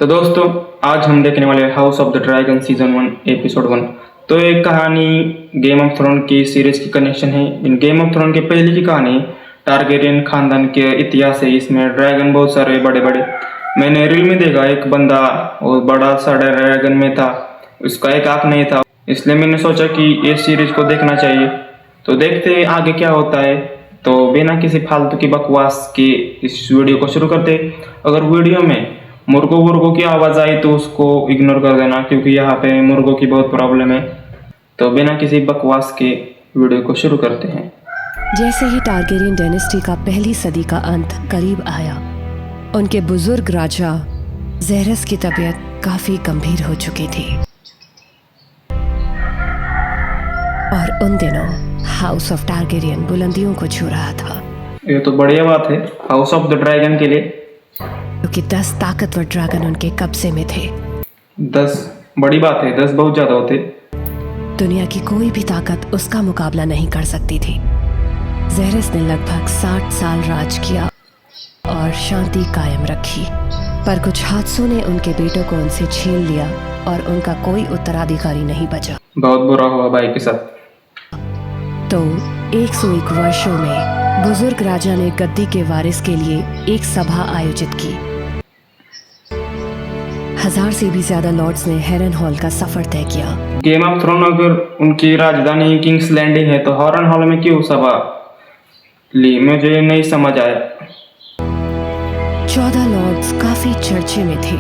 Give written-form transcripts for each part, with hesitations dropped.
तो दोस्तों, आज हम देखने वाले house of the dragon season 1 episode 1। तो एक कहानी गेम ऑफ थ्रोन की सीरीज की कनेक्शन है। इन गेम ऑफ थ्रोन के पहले की कहानी टारगेरियन खानदान के इतिहास है। इसमें ड्रैगन बहुत सारे बड़े बड़े, मैंने रील में देखा एक बंदा और बड़ा सा ड्रैगन में था, उसका एक आंख नहीं था, इसलिए मैंने सोचा कि ये सीरीज को देखना चाहिए। तो देखते हैं आगे क्या होता है। तो बिना किसी फालतू की बकवास के इस वीडियो को शुरू करते। अगर वीडियो में मुर्गों की आवाज़ आई तो उसको इग्नोर कर देना, क्योंकि यहाँ पे मुर्गों की बहुत प्रॉब्लम है। तो बिना किसी बकवास के वीडियो को शुरू करते हैं। जैसे ही टारगेरियन डायनेस्टी का पहली सदी का अंत करीब आया, उनके बुजुर्ग राजा ज़ेरस की तबीयत काफी गंभीर हो चुकी थी और उन दिनों हाउस ऑफ टारगेरियन बुलंदियों को छू रहा था। ये तो बढ़िया बात है हाउस ऑफ द ड्रैगन के लिए, क्योंकि 10 ताकतवर ड्रैगन उनके कब्जे में थे। 10 बड़ी बात है, 10 बहुत ज्यादा होते। दुनिया की कोई भी ताकत उसका मुकाबला नहीं कर सकती थी। ज़ेरस ने लगभग 60 साल राज किया और शांति कायम रखी, पर कुछ हादसों ने उनके बेटों को उनसे छीन लिया और उनका कोई उत्तराधिकारी नहीं बचा। बहुत बुरा हुआ भाई के साथ। तो 101 वर्षों में बुजुर्ग राजा ने गद्दी के वारिस के लिए एक सभा आयोजित की। 1000 से भी ज्यादा लॉर्ड्स ने हेरन हॉल का सफर तय किया। गेम ऑफ थ्रोन अगर उनकी राजधानी किंग्स लैंडिंग है तो हॉर्न हॉल में क्यों सभा ली, मुझे नहीं समझ आया। 14 लॉर्ड्स काफी चर्चे में थे,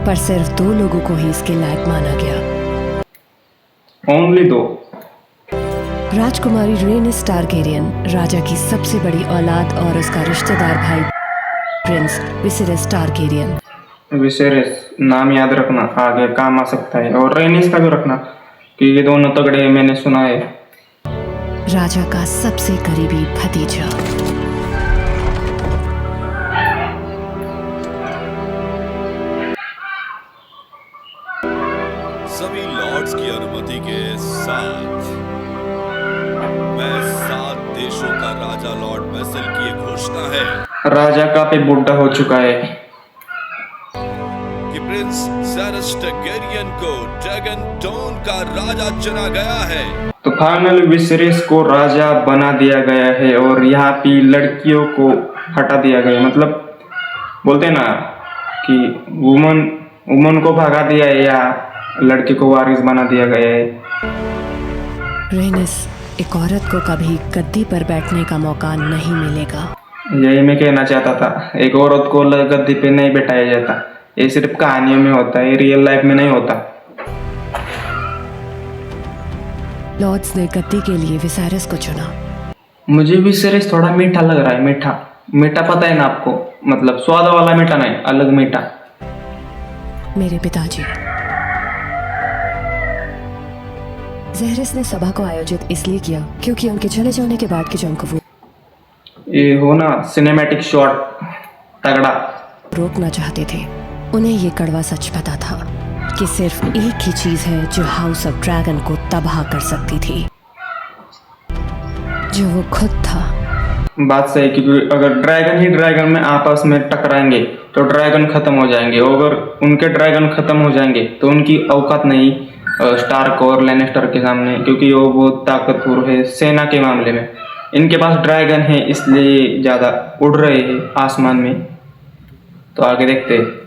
पर सिर्फ 2 लोगों को ही इसके लायक माना गया। ओनली 2। राजकुमारी रेनिस टारगेरियन, राजा की सबसे बड़ी औलाद, और उसका रिश्तेदार भाई प्रिंस विसेरिस टारगेरियन। विसेरिस नाम याद रखना, आगे काम आ सकता है। और रेनिस का भी रखना, कि ये दोनों तगड़े हैं, मैंने सुना है। राजा का सबसे करीबी भतीजा। सभी लॉर्ड्स की अनुमति के साथ मैं 7 देशों का राजा लॉर्ड वेसल की ये घोषणा है राजा काफी बुढ़ा हो चुका है कि प्रिंस ज़ेरस टारगेरियन को ड्रैगनटोन का राजा चुना गया है। तो फाइनल विसेरिस को राजा बना दिया गया है और यहाँ की लड़कियों को हटा दिया गया। मतलब बोलते ना कि वुमन को भगा दिया है या लड़के को वारिस बना दिया गया है। रेनिस, एक औरत को कभी गद्दी पर बैठने का मौका नहीं मिलेगा। यही मैं कहना चाहता था, एक औरत को गद्दी पे नहीं बैठाया जाता। ये सिर्फ कहानियों में होता है, रियल लाइफ में नहीं होता। लॉर्ड्स ने गद्दी के लिए विसेरिस को चुना। मुझे विसेरिस थोड़ा मीठा लग रहा है। मीठा मीठा पता है ना आपको, मतलब स्वाद वाला मीठा नहीं, अलग मीठा। मेरे पिताजी। ज़ेरस ने सभा को आयोजित इसलिए किया क्योंकि उनके चले जाने के बाद की जंग को वो ये हो ना सिनेमैटिक शॉट तगड़ा रोकना चाहते थे। उन्हें ये कड़वा सच पता था कि सिर्फ एक ही चीज है जो हाउस ऑफ ड्रैगन को तबाह कर सकती थी, जो वो खुद था। बात सही, क्योंकि अगर ड्रैगन ही ड्रैगन में आपस में टकराएंगे तो ड्रैगन खत्म हो जाएंगे। और अगर उनके ड्रैगन खत्म हो जाएंगे तो उनकी औकात नहीं स्टार्क और लैनिस्टर के सामने, क्योंकि वो बहुत ताकतवर है सेना के मामले में। इनके पास ड्रैगन है इसलिए ज़्यादा उड़ रहे हैं आसमान में। तो आगे देखते हैं।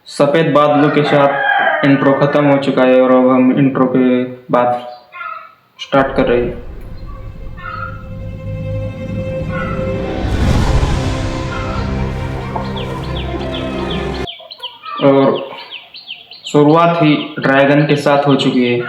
सफ़ेद बादलों के साथ इंट्रो खत्म हो चुका है और अब हम इंट्रो के बाद स्टार्ट कर रहे हैं। और शुरुआत ही ड्रैगन के साथ हो चुकी है।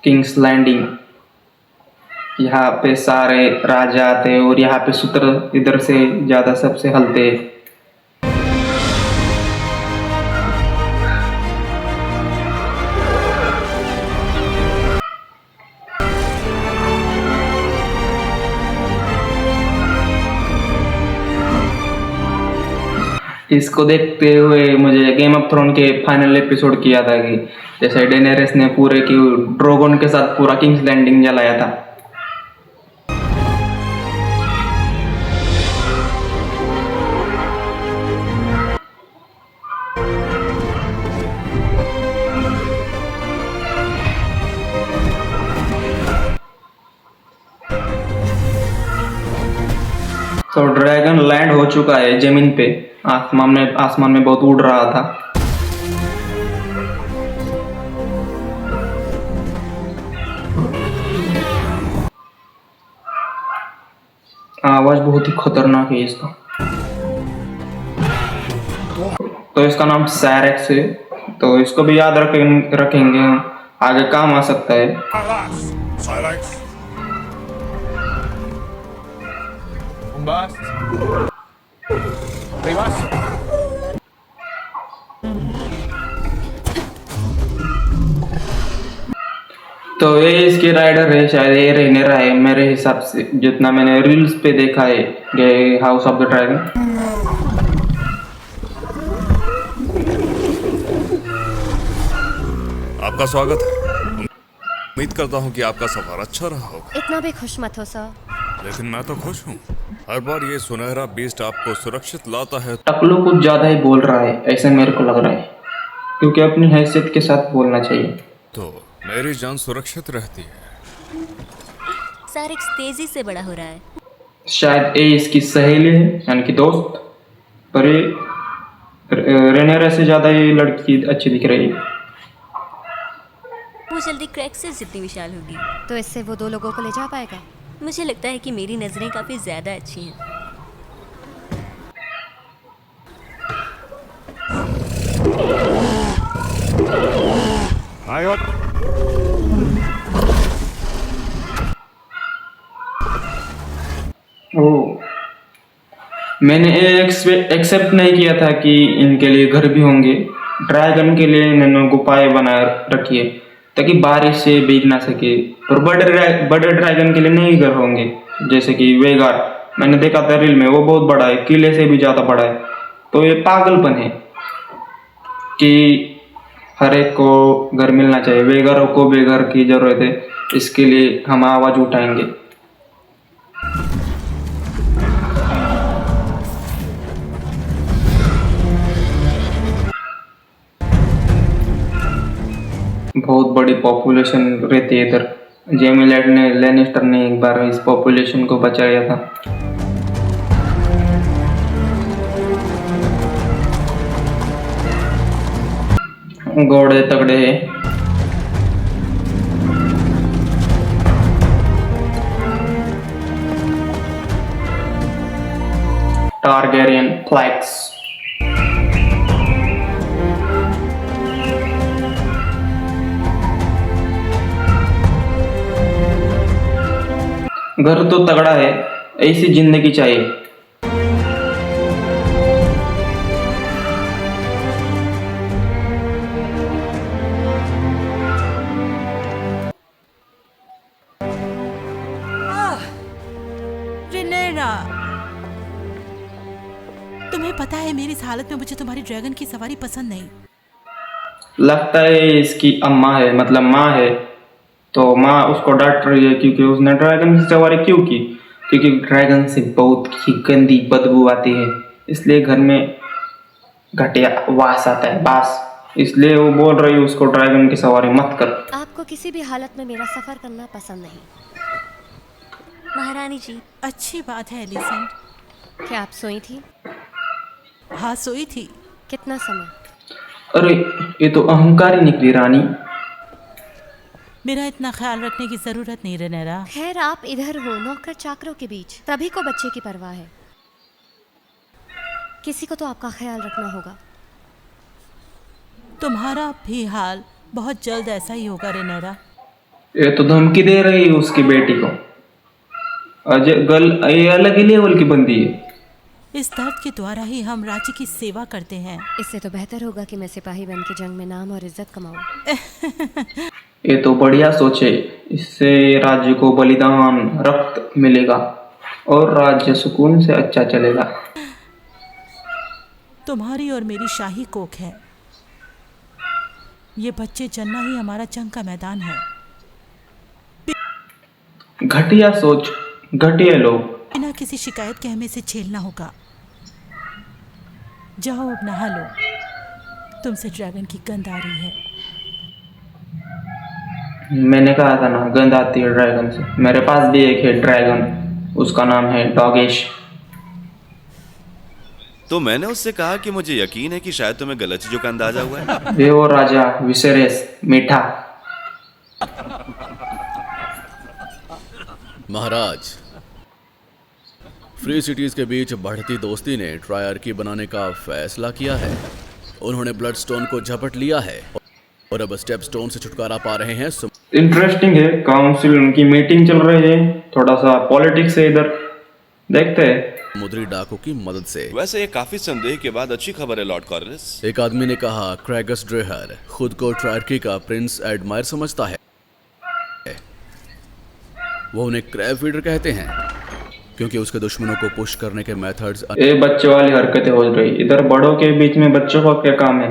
किंग्स लैंडिंग, यहाँ पे सारे राजा आते और यहाँ पे सूत्र इधर से ज्यादा सबसे हलते। इसको देखते हुए मुझे गेम ऑफ थ्रोन के फाइनल एपिसोड की याद आ गई, जैसे डेनेरिस ने पूरे की ड्रोगन के साथ पूरा किंग्स लैंडिंग जलाया था। तो ड्रैगन लैंड हो चुका है जमीन पे, आसमान में बहुत उड़ रहा था। आवाज बहुत ही खतरनाक है इसका। तो इसका नाम सैरेक्स है, तो इसको भी याद रखेंगे, आगे काम आ सकता है। तो ये इसकी राइडर है, शायद ये रहने रहा है मेरे हिसाब से, जितना मैंने रील्स पे देखा है ये हाउस ऑफ द ड्रैगन। आपका स्वागत है। उम्मीद करता हूँ कि आपका सफर अच्छा रहा होगा। इतना भी खुश मत हो सर। लेकिन मैं तो खुश हूँ। हर बार ये सुनहरा बीस्ट आपको सुरक्षित लाता है। टकलू कुछ ज्यादा ही बोल रहा है, ऐसा मेरे को लग रहा है, क्योंकि अपनी हैसियत के साथ बोलना चाहिए। तो मेरी जान सुरक्षित रहती है। सारिक्स तेजी से बड़ा हो रहा है। शायद ये इसकी सहेली है, यानी कि दोस्त, पर ये रेनेरा से ज्यादा ये लड़की अच्छी दिख रही है। वो जल्दी क्रैक से जितनी विशाल होगी। तो इससे वो 2 लोगों को ले जा पाएगा? मुझे लगता है कि मेरी नजरें काफी ज्यादा अच्छी हैं। ओह, मैंने एक्सेप्ट नहीं किया था कि इनके लिए घर भी होंगे। ड्रैगन के लिए इन्होंने गुफाएं बनाए रखी है ताकि बारिश से भीग ना सके, और बड़े ड्रैगन के लिए नहीं घर होंगे, जैसे कि वेगार मैंने देखा था रील में, वो बहुत बड़ा है, किले से भी ज्यादा बड़ा है। तो ये पागलपन है कि हर एक को घर मिलना चाहिए, वेगारों को भी घर की जरूरत है, इसके लिए हम आवाज उठाएंगे। बहुत बड़ी पॉपुलेशन रहती है इधर। जेमी लैनिस्टर ने एक बार इस पॉपुलेशन को बचाया था। घोड़े तगड़े हैं। Targaryen flags. घर तो तगड़ा है, ऐसी जिंदगी चाहिए। रिनेरा, तुम्हें पता है मेरी इस हालत में मुझे तुम्हारी ड्रैगन की सवारी पसंद नहीं। लगता है इसकी अम्मा है, मतलब माँ है, तो माँ उसको डांट रही है क्योंकि उसने ड्रैगन की सवारी क्यों की, क्योंकि ड्रैगन से बहुत ही गंदी बदबू आती है, इसलिए घर में घटिया वास आता है, बास, इसलिए वो बोल रही है उसको ड्रैगन की सवारी मत कर। आपको किसी भी हालत में मेरा सफर करना पसंद नहीं। महारानी जी, अच्छी बात है एलिसेंट। क्या आप सोई थी? हाँ, सोई थी। कितना समय? अरे ये तो अहंकारी निकली रानी। मेरा इतना ख्याल रखने की जरूरत नहीं रिनेरा। खैर, आप इधर हो नौकर चाकरों के बीच, तभी को बच्चे की परवाह है। किसी को तो आपका ख्याल रखना होगा। तुम्हारा भी हाल बहुत जल्द ऐसा ही होगा रिनेरा। ये तो धमकी दे रही है उसकी बेटी को। ये अलग ही लेवल की बंदी है। इस दर्द के द्वारा ही हम राज्य की सेवा करते हैं। इससे तो बेहतर होगा कि मैं सिपाही बन के जंग में नाम और इज्जत कमाऊं। ये तो बढ़िया सोच है, इससे राज्य को बलिदान रक्त मिलेगा और राज्य सुकून से अच्छा चलेगा। तुम्हारी और मेरी शाही कोख है। ये बच्चे जन्ना ही हमारा जंग का मैदान है। घटिया सोच, घटिया लोग। बिना किसी शिकायत के हमें से झेलना होगा। जाओ अब नहा लो, तुमसे ड्रैगन की गंध आ रही है। मैंने कहा था ना, गंध आती है ड्रैगन से। मेरे पास भी एक है ड्रैगन, उसका नाम है डॉगेश। तो मैंने उससे कहा कि मुझे यकीन है कि शायद तुम्हें गलत चीजों का अंदाजा हुआ है। वे वो राजा विसेरेस मीठा। महाराज, फ्री सिटीज के बीच बढ़ती दोस्ती ने ट्रायर्की बनाने का फैसला किया है। उन्होंने ब्लडस्टोन को झपट लिया है और अब स्टेप स्टोन से छुटकारा पा रहे हैं। इंटरेस्टिंग है, काउंसिल उनकी मीटिंग चल रही है, थोड़ा सा पॉलिटिक्स है इधर, देखते हैं। समुद्री डाकू की मदद से। वैसे ये काफी संदेह के बाद अच्छी खबर है लॉर्ड कॉर्लिस। एक आदमी ने कहा क्रैगस ड्रेहर खुद को ट्रायर्की का प्रिंस एडमायर समझता है। वो उन्हें क्रैब फीडर कहते हैं क्योंकि उसके दुश्मनों को पुश करने के मेथड्स। ये बच्चे वाली हरकतें हो रही इधर, बड़ों के बीच में बच्चों का क्या काम है?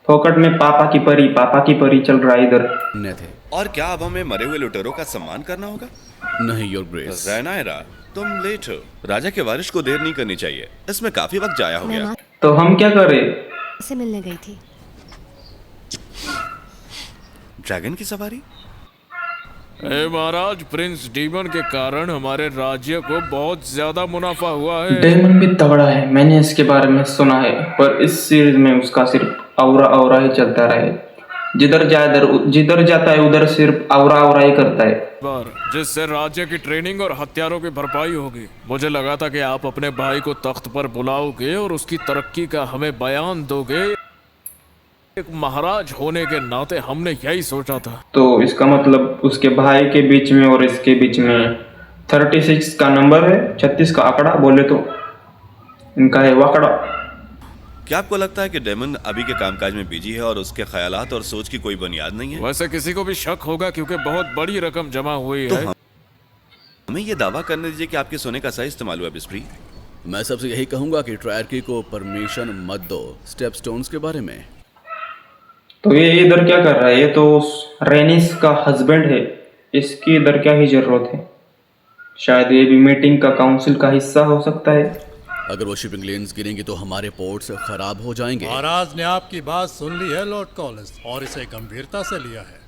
फोकट में पापा की परी चल रहा है इधर। थे। और क्या अब हमें मरे हुए लुटेरों का सम्मान करना होगा? नहीं योर ग्रेस। रैनायरा, तुम लेट हो। राजा के वारिस को देर नहीं करनी चाहिए, इसमें काफी वक्त जाया हो गया। तो हम क्या करें? से मिलने गई थी। ड्रैगन की सवारी? महाराज, प्रिंस डीमन के कारण हमारे राज्य को बहुत ज्यादा मुनाफा हुआ है। डेमन भी तगड़ा है, मैंने इसके बारे में सुना है, पर इस सीरीज में उसका सिर्फ औरा ही चलता रहे। जिधर जाता है उधर सिर्फ औरा ही करता है। जिससे राज्य की ट्रेनिंग और हथियारों की भरपाई होगी। मुझे लगा था कि आप अपने भाई को तख्त पर बुलाओगे और उसकी तरक्की का हमें बयान दोगे। एक महाराज होने के नाते हमने यही सोचा था। तो इसका मतलब उसके भाई के बीच में और इसके बीच में 36 का नंबर है, 36 का आंकड़ा बोले तो इनका है वाकड़ा। क्या आपको लगता है कि डेमन अभी के कामकाज में बिजी है और उसके ख्यालात और सोच की कोई बुनियाद नहीं है? वैसे किसी को भी शक होगा क्योंकि बहुत बड़ी रकम जमा हुई है। हमें ये दावा करने दीजिए कि आपके सोने का सही इस्तेमाल हुआ बिस्प्री। मैं सबसे यही कहूंगा कि ट्रायर्की को परमिशन मत दो स्टेप स्टोन्स के बारे में। तो ये इधर क्या कर रहा है? ये तो रेनिस का हस्बैंड है, इसकी इधर क्या ही जरूरत है? शायद ये भी मीटिंग का काउंसिल का हिस्सा हो सकता है। अगर वो शिपिंग लेन्स गिरेंगी तो हमारे पोर्ट्स खराब हो जाएंगे। महाराज ने आपकी बात सुन ली है लॉर्ड कॉलिस, और इसे गंभीरता से लिया है।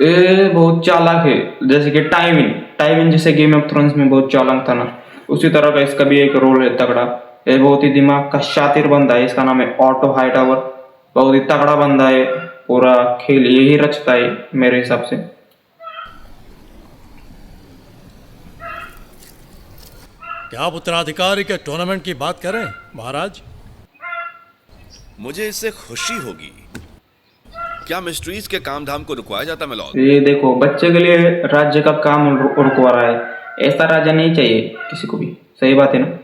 ये बहुत चालाक है, जैसे कि टाइविन जैसे गेम ऑफ थ्रोन्स में बहुत चालाक था ना, उसी तरह का इसका भी एक रोल है तगड़ा। ये बहुत ही दिमाग का शातिर बंदा है, इसका नाम है ऑटो हाइटावर। बहुत ही तगड़ा बंदा है, पूरा खेल यही रचता है मेरे हिसाब से। क्या आप उत्तराधिकारी के टूर्नामेंट की बात करें महाराज? मुझे इससे खुशी होगी। क्या मिस्ट्रीज के काम धाम को रुकवाया जाता मैं लॉर्ड? ये देखो, बच्चे के लिए राज्य का काम रुकवा रहा है, ऐसा राजा नहीं चाहिए किसी को भी। सही बात है ना?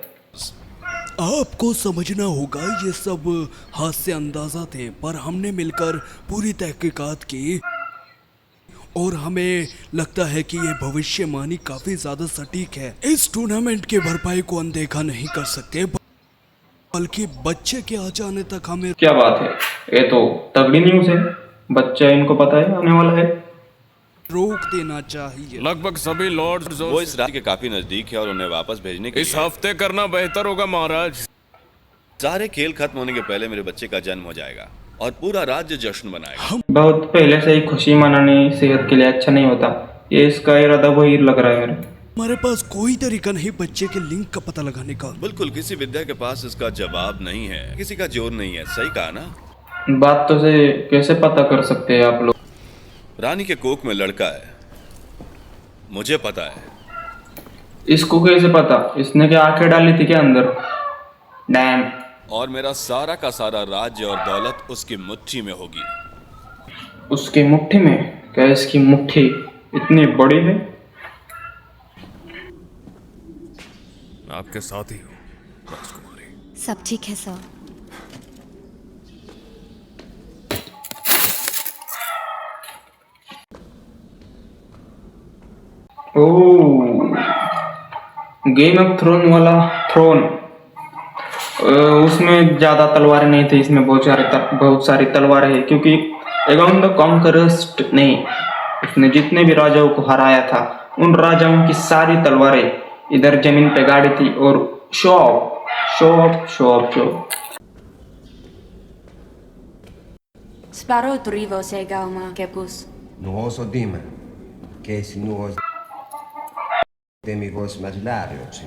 आपको समझना होगा ये सब हाथ से अंदाजा थे, पर हमने मिलकर पूरी तहकीकात की और हमें लगता है कि ये भविष्यवाणी काफी ज्यादा सटीक है। इस टूर्नामेंट के भरपाई को अनदेखा नहीं कर सकते, बल्कि बच्चे के आ जाने तक हमें। क्या बात है, ये तो तगड़ी न्यूज है। बच्चा इनको पता है आने वाला है, रोक देना चाहिए। लगभग सभी लॉर्ड्स वो इस राज्य के काफी नजदीक है और उन्हें वापस भेजने के इस लिए हफ्ते करना बेहतर होगा महाराज। सारे खेल खत्म होने के पहले मेरे बच्चे का जन्म हो जाएगा और पूरा राज्य जश्न मनाएगा। बहुत पहले से ही खुशी मनानी सेहत के लिए अच्छा नहीं होता, ये इसका इरादा वही लग रहा है मेरे। हमारे पास कोई तरीका नहीं बच्चे के लिंक का पता लगाने का। बिल्कुल, किसी विद्या के पास इसका जवाब नहीं है, किसी का जोर नहीं है। सही कहा ना? बात तो से कैसे पता कर सकते हैं आप लोग? रानी के कोख में लड़का है, मुझे पता है। इसको कैसे पता? इसने क्या आंखें डाली थी क्या अंदर? डैम। और मेरा सारा का सारा राज्य और दौलत उसकी मुट्ठी में होगी। उसकी मुट्ठी में? क्या इसकी मुट्ठी इतनी बड़ी है? आपके साथ ही हूँ राजकुमारी। सब ठीक है sir. Oh, game of throne वाला थ्रोन। उसमें ज़्यादा तलवारें नहीं थी, इसमें बहुत सारी तलवारें हैं, क्योंकि एगोन द कॉन्करस्ट ने उसने जितने भी राजाओं को हराया था उन राजाओं की सारी तलवारें इधर जमीन पे गाड़ी थी और show off. Sparo trivo se gauma kepus. Nuoso dime, che si nuos demigos magilarios.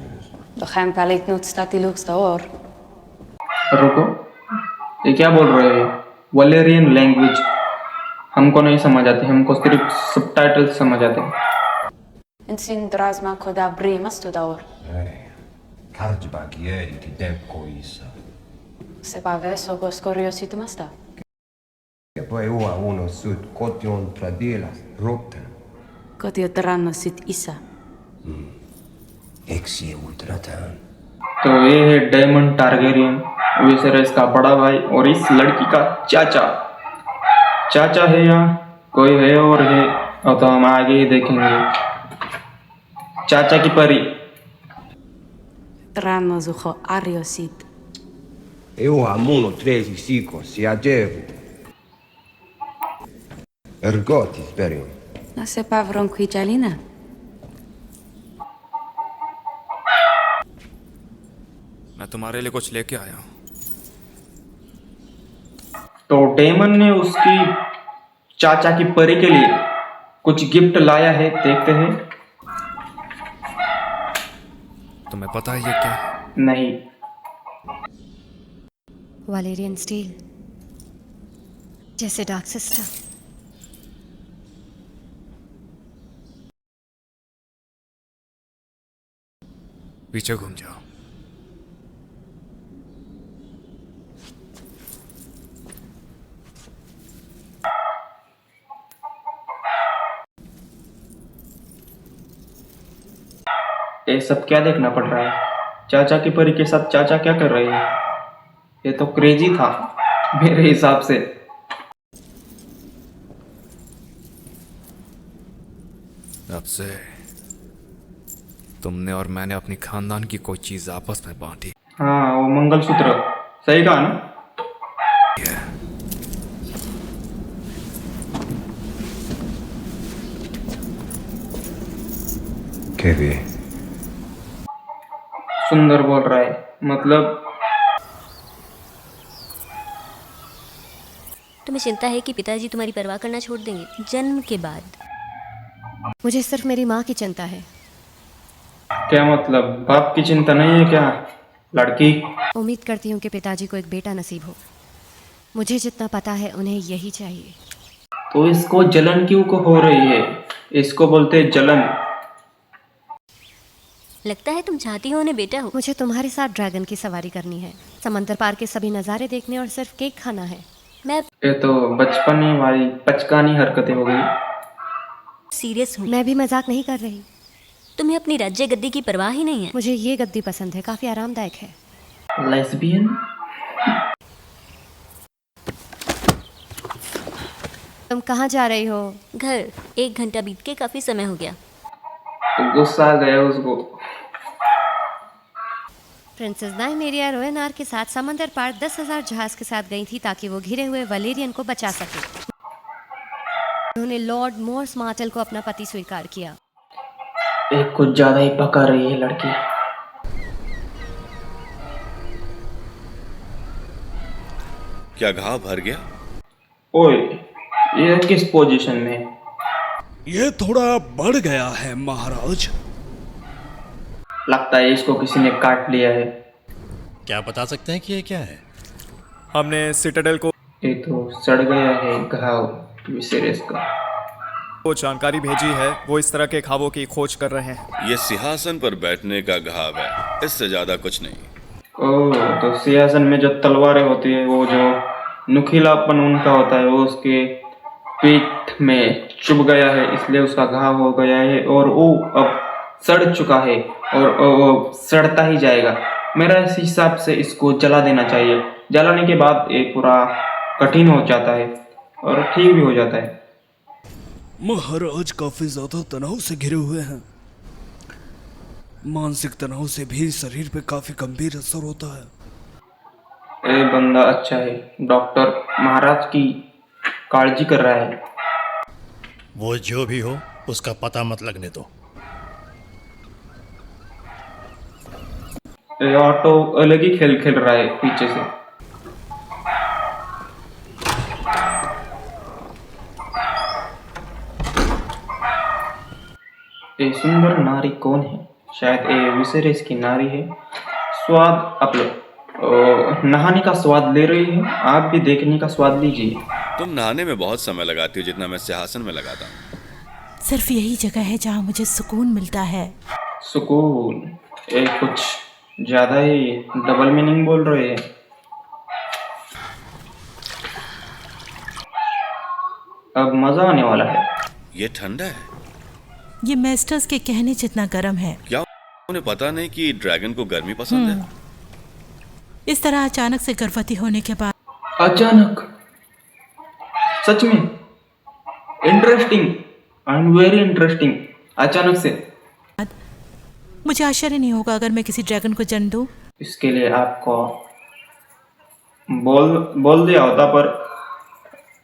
Dochem palit nut statilux daor. रुको, ये क्या बोल रहे हैं? वलेरियन लैंग्वेज हमको नहीं समझ आती, हमको सिर्फ सबटाइटल समझ आते हैं। En sin drasma koda brimas tu daor. Karjbak ieri ti depco isa. Se paveso gos curiositu masta. E poi uno sud cotion tradilas rota. Kotio tranno sit isa. Exie ultratan. तो ये है diamond Targaryen, विसेरेस का बड़ा भाई और इस लड़की का चाचा है या कोई है और है, और तो हम आगे ही देखेंगे। चाचा की परी Tranno zucho ariosit. Eu amuno tresi sico si agevu. Ergoti sperium. Na se pavron qui jalina. मैं तुम्हारे लिए कुछ लेके आया हूँ। तो डेमन ने उसकी चाचा की परी के लिए कुछ गिफ्ट लाया है, देखते हैं। तुम्हें पता है ये क्या है? नहीं। वैलेरियन स्टील, जैसे डार्क सिस्टर। पीछे घूम जाओ। ये सब क्या देखना पड़ रहा है? चाचा की परी के साथ चाचा क्या कर रहे हैं? ये तो क्रेजी था मेरे हिसाब से। अब से तुमने और मैंने अपनी खानदान की कोई चीज आपस में बांटी। हाँ, वो मंगलसूत्र, सही कहा ना? Che सुंदर बोल रहा है, मतलब तुम्हें चिंता है कि पिताजी तुम्हारी परवाह करना छोड़ देंगे जन्म के बाद? मुझे सिर्फ मेरी माँ की चिंता है। क्या मतलब, बाप की चिंता नहीं है क्या लड़की? उम्मीद करती हूँ कि पिताजी को एक बेटा नसीब हो। मुझे जितना पता है उन्हें यही चाहिए। तो इसको जलन क्यों को हो रही है? इसको बोलते हैं जलन। लगता है तुम चाहती हो उन्हें बेटा हो। मुझे तुम्हारे साथ ड्रैगन की सवारी करनी है, समंदर पार के सभी नज़ारे देखने और सिर्फ केक खाना है। मैं ये तो बचपने वाली बचकानी हरकतें हो गई। सीरियस हूँ। मैं भी मजाक नहीं कर रही। तुम्हें अपनी राज्य गद्दी की परवाह ही नहीं है। मुझे ये गद्दी पसंद है, काफी आरामदायक है। लेस्बियन? तुम कहाँ जा रही हो? घर। 1 घंटा बीत के काफी समय हो गया। तो गुस्सा आ गया उसको। प्रिंसेस नाइमेरिया रोएनार के साथ समंदर पार 10,000 जहाज के साथ गई थी ताकि वो घिरे हुए वलेरियन को बचा सके। उन्होंने लॉर्ड मोर्स मार्टेल को अपना पति स्वीकार किया। एक कुछ ज्यादा ही पका रही है लड़की। क्या घाव भर गया? ओए, ये किस पोजीशन में? ये थोड़ा बढ़ गया है महाराज। लगता है इसको किसी ने काट लिया है। क्या बता सकते हैं कि ये क्या है? हमने सिटाडेल को ये तो सड़ गया है घाव विसेरेस का। जानकारी भेजी है, वो इस तरह के घावों की खोज कर रहे हैं। ये सिंहासन पर बैठने का घाव है, इससे ज्यादा कुछ नहीं। ओह, तो सिंहासन में जो तलवारें होती है, वो जो नुकीलापन उनका होता है, वो उसके पीठ में चुभ गया है, इसलिए उसका घाव हो गया है और वो अब सड़ चुका है और वो सड़ता ही जाएगा। मेरा इस हिसाब से इसको जला देना चाहिए। जलाने के बाद ये पूरा कठिन हो जाता है और ठीक भी हो जाता है। महाराज काफी ज्यादा तनाव से घिरे हुए हैं। मानसिक तनाव से भी शरीर पे काफी गंभीर असर होता है। ये बंदा अच्छा है, डॉक्टर महाराज की काळजी कर रहा है। वो जो भी हो उसका पता मत लगने दो। ये ऑटो अलग ही खेल खेल रहा है पीछे से। ये सुंदर नारी कौन है? शायद ये विसेरेस की नारी है। स्वाद आप नहाने का स्वाद ले रही है, आप भी देखने का स्वाद लीजिए। तुम नहाने में बहुत समय लगाती हो जितना मैं सिंहासन में लगाता हूँ। सिर्फ यही जगह है जहाँ मुझे सुकून मिलता है। सुकून? ये कुछ ज्यादा ही डबल मीनिंग बोल रहे हैं। अब मजा आने वाला है। ये ठंडा है। ये मेस्टर्स के कहने जितना गर्म है। क्या उन्हें पता नहीं कि ड्रैगन को गर्मी पसंद है? इस तरह अचानक से गर्भवती होने के बाद। अचानक? सच में इंटरेस्टिंग एंड वेरी इंटरेस्टिंग। अचानक से मुझे आश्चर्य नहीं होगा अगर मैं किसी ड्रैगन को जन्म दूं। इसके लिए आपको बोल दिया होता, पर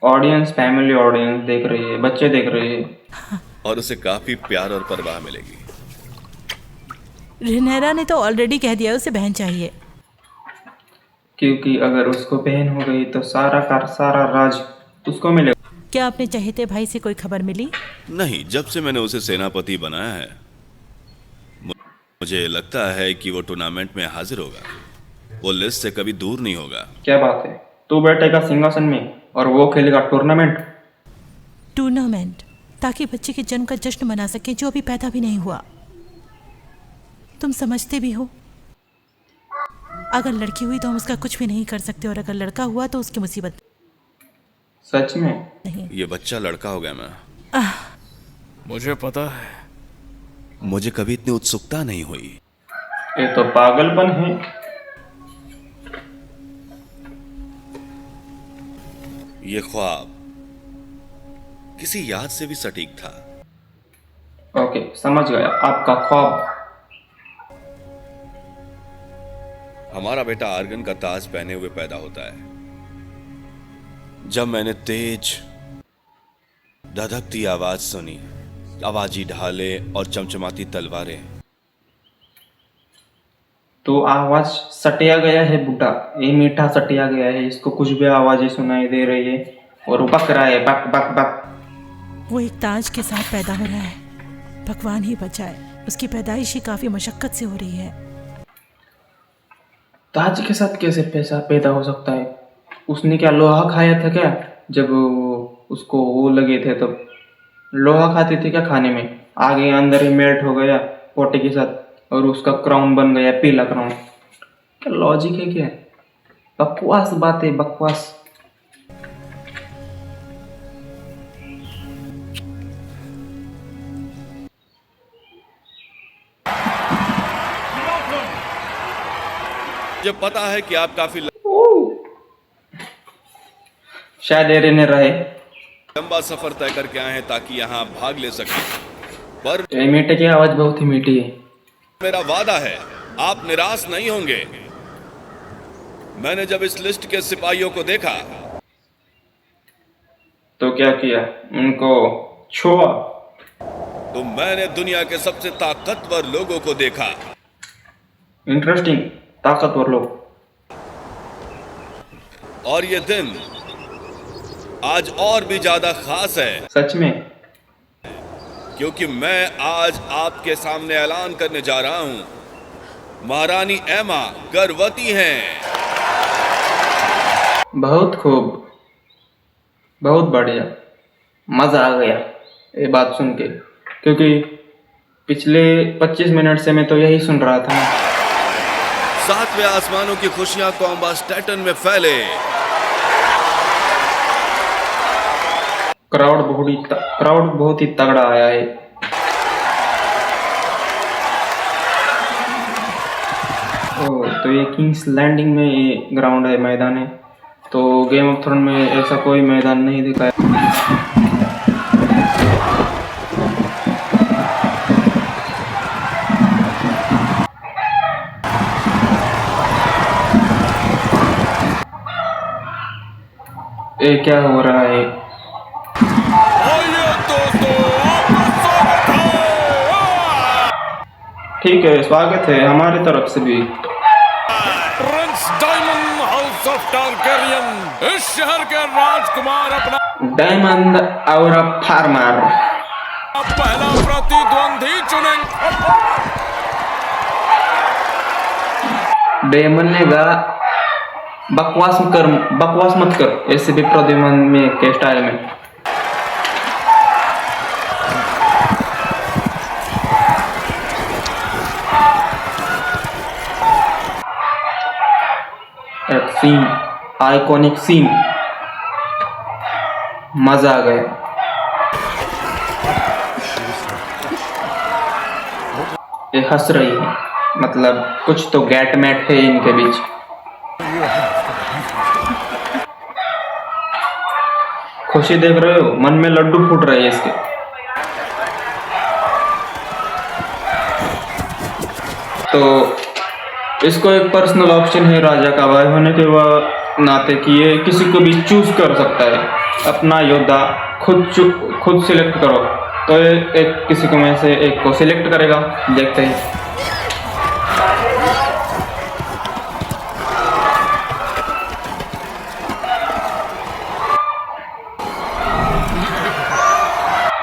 ऑडियंस, फैमिली ऑडियंस देख रही है, बच्चे देख रहे हैं और उसे काफी प्यार और परवाह मिलेगी। रिनेरा ने तो ऑलरेडी कह दिया उसे बहन चाहिए। क्योंकि अगर उसको बहन हो गई तो सारा का सारा राज उसको मिलेगा। क्या अपने चहेते भाई से कोई खबर मिली? नहीं, जब से मैंने उसे सेनापति बनाया है मुझे लगता है कि वो टूर्नामेंट में हाजिर होगा। वो लिस्ट से कभी दूर नहीं होगा। क्या बात है, तू बैठेगा सिंहासन में और वो खेलेगा टूर्नामेंट? टूर्नामेंट ताकि बच्चे के जन्म का जश्न मना सके जो अभी पैदा भी नहीं हुआ। तुम समझते भी हो, अगर लड़की हुई तो हम उसका कुछ भी नहीं कर सकते, और अगर लड़का हुआ तो उसकी मुसीबत। सच में? नहीं, ये बच्चा लड़का हो गया। मैं मुझे पता है। मुझे कभी इतनी उत्सुकता नहीं हुई। ये तो पागलपन है। ये ख्वाब किसी याद से भी सटीक था। ओके, समझ गया आपका ख्वाब। हमारा बेटा आर्गन का ताज पहने हुए पैदा होता है। जब मैंने तेज धधकती आवाज सुनी, आवाजी ढाले और चमचमाती तलवारें। तो आवाज सटिया गया है बुड्ढा, ये मीठा सटिया गया है, इसको कुछ भी आवाजें सुनाई दे रही है और बक रहा है, बक बक बक। वो एक ताज के साथ पैदा हो रहा है। भगवान ही बचाए, उसकी पैदाइश ही काफी मशक्कत से हो रही है। ताज के साथ कैसे पैदा हो सकता है? उसने क्या लोहा खाया था क्या? जब उसको वो लगे थे तब लोहा खाते थे क्या खाने में? आगे अंदर ही मेल्ट हो गया पोटे के साथ और उसका क्राउन बन गया पीला क्राउन। क्या लॉजिक है क्या? बकवास बात है, बकवास। मुझे पता है कि आप काफी शायद एरिने रहे लंबा सफर तय करके आए हैं ताकि यहाँ भाग ले सकें, पर मीठे की आवाज बहुत ही मीठी है। मेरा वादा है आप निराश नहीं होंगे। मैंने जब इस लिस्ट के सिपाहियों को देखा तो क्या किया? उनको छुआ? तो मैंने दुनिया के सबसे ताकतवर लोगों को देखा। इंटरेस्टिंग, ताकतवर लोग। और ये दिन आज और भी ज्यादा खास है। सच में? क्योंकि मैं आज आपके सामने ऐलान करने जा रहा हूं, महारानी एमा गर्भवती हैं। बहुत खूब, बहुत बढ़िया, मजा आ गया ये बात सुन के, क्योंकि पिछले 25 मिनट से मैं तो यही सुन रहा था। 7वें आसमानों की खुशियां कॉम्बास्टेटन में फैले। क्राउड बहुत ही तगड़ा आया है। तो ये किंग्स लैंडिंग में ये ग्राउंड है, मैदान है। तो गेम ऑफ थ्रोन में ऐसा कोई मैदान नहीं दिखाया। ये क्या हो रहा है? आइए दोस्तों, आपका स्वागत है। ठीक है, स्वागत है हमारी तरफ से भी। Prince diamond house of Targaryen, इस शहर के राजकुमार अपना डायमंड और फार्मर पहला प्रतिद्वंदी चुनेंगे। डायमंड ने कहा बकवास मत कर ऐसे भी प्रद्युमन में के स्टाइल में। एक सीन, आइकॉनिक सीन, मजा आ गया। ये हंस रही है, मतलब कुछ तो गैट मैट है इनके बीच। खुशी देख रहे हो, मन में लड्डू फूट रहे हैं इसके। तो इसको एक पर्सनल ऑप्शन है राजा का भाई होने के नाते कि ये किसी को भी चूज कर सकता है। अपना योद्धा खुद सिलेक्ट करो, तो ये एक किसी को में से एक को सिलेक्ट करेगा। देखते हैं।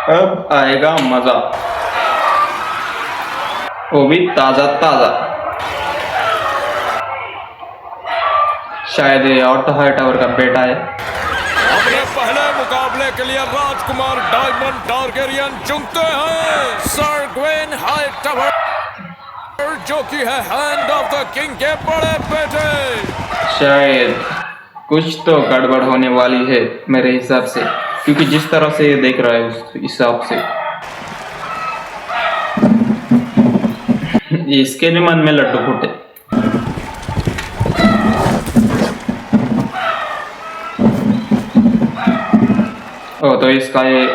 अब आएगा मजा, वो भी ताजा ताजा। शायद ये ऑटो हाईटावर का बेटा है। अपने पहले मुकाबले के लिए राजकुमार डायमंड टारगेरियन चुनते हैं सर ग्वेन हाईटावर, जो कि है हैंड ऑफ द किंग के बड़े बेटे। शायद कुछ तो गड़बड़ होने वाली है मेरे हिसाब से, क्योंकि जिस तरह से ये देख रहा है उस हिसाब से इसके भी मन में लड्डू फूटे। ओ तो इसका ये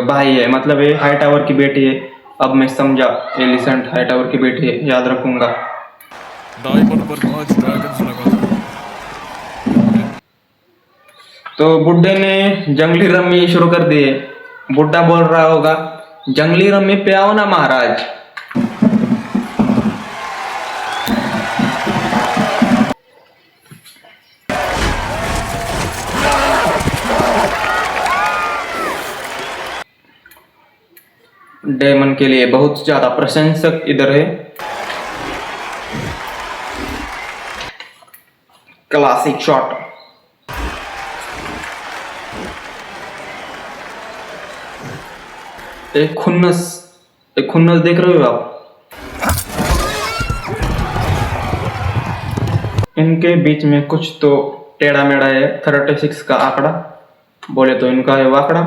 भाई है, मतलब ये हाईटावर की बेटी है। अब मैं समझा, एलिसेंट हाईटावर की बेटी है, याद रखूंगा। डायमंड पर 5 ड्रैगन्स लगा था। तो बुड्ढे ने जंगली रम्मी शुरू कर दिए। बुड्ढा बोल रहा होगा, जंगली रम्मी पे आओ ना महाराज। डेमन के लिए बहुत ज्यादा प्रशंसक इधर है। Classic shot. एक खुन्नस देख रहे हो आप? इनके बीच में कुछ तो टेढ़ा मेढ़ा है। 36 का आंकड़ा बोले तो इनका है वाकड़ा।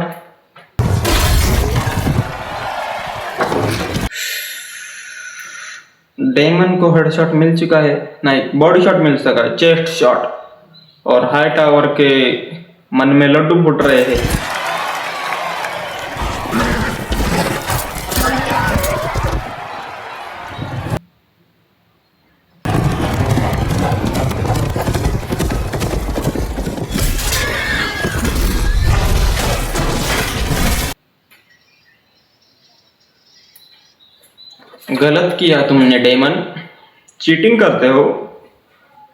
डेमन को हेडशॉट मिल चुका है, नहीं बॉडी शॉट मिल सका है, चेस्ट शॉट। और हाईटावर के मन में लड्डू फूट रहे हैं। गलत किया तुमने डेमन, चीटिंग करते हो।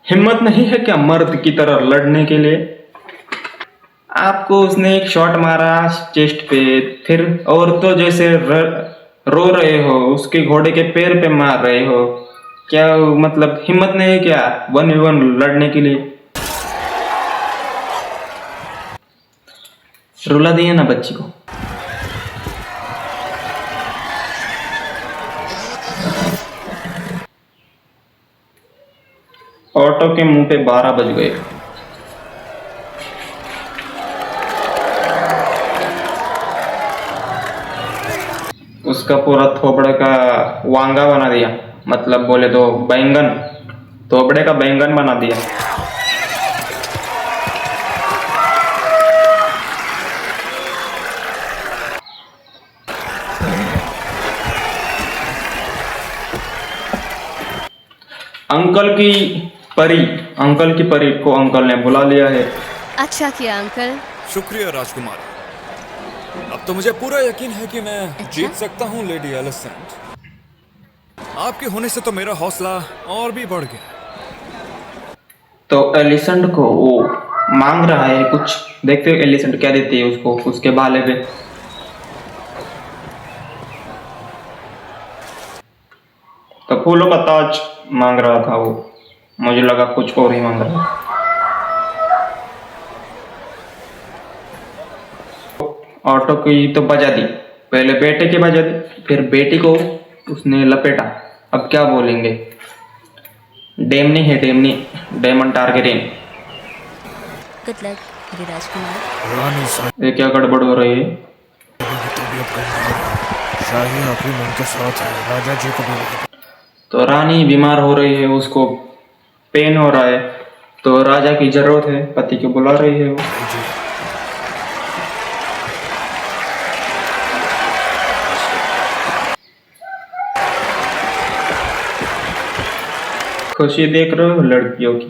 हिम्मत नहीं है क्या मर्द की तरह लड़ने के लिए? आपको उसने एक शॉट मारा चेस्ट पे, फिर और तो जैसे रो रहे हो, उसके घोड़े के पैर पे मार रहे हो। क्या मतलब हिम्मत नहीं है क्या 1v1 लड़ने के लिए? रुला दिया ना बच्ची को। ऑटो के मुंह पे 12 बज गए। उसका पूरा थोपड़े का वांगा बना दिया, मतलब बोले तो बैंगन, थोपड़े का बैंगन बना दिया। अंकल की परी को अंकल ने बुला लिया है। अच्छा किया अंकल। शुक्रिया राजकुमारी। अब तो मुझे पूरा यकीन है कि मैं जीत सकता हूँ लेडी एलिसेंट। आपके होने से तो मेरा हौसला और भी बढ़ गया। तो एलिसेंट को वो मांग रहा है कुछ, देखते हैं एलिसेंट क्या देती है उसको उसके भाले पे। तो फूलों का ताज मांग रहा था वो, मुझे लगा कुछ और ही मांग रहा है। ऑटो की तो बजा दी, पहले बेटे की बजा दी, फिर बेटी को उसने लपेटा। अब क्या बोलेंगे? डेमनी है, डेमनी, डेमन टारगेरियन। गुड लक मेरे राजकुमार। ये क्या गड़बड़ हो रही है? शाही आखिरी मन के साथ है, राजा जी को भी। तो रानी बीमार हो रही है, उसको पेन हो रहा है, तो राजा की जरूरत है, पति को बुला रही है वो। खुशी देख रहे हो लड़कियों की।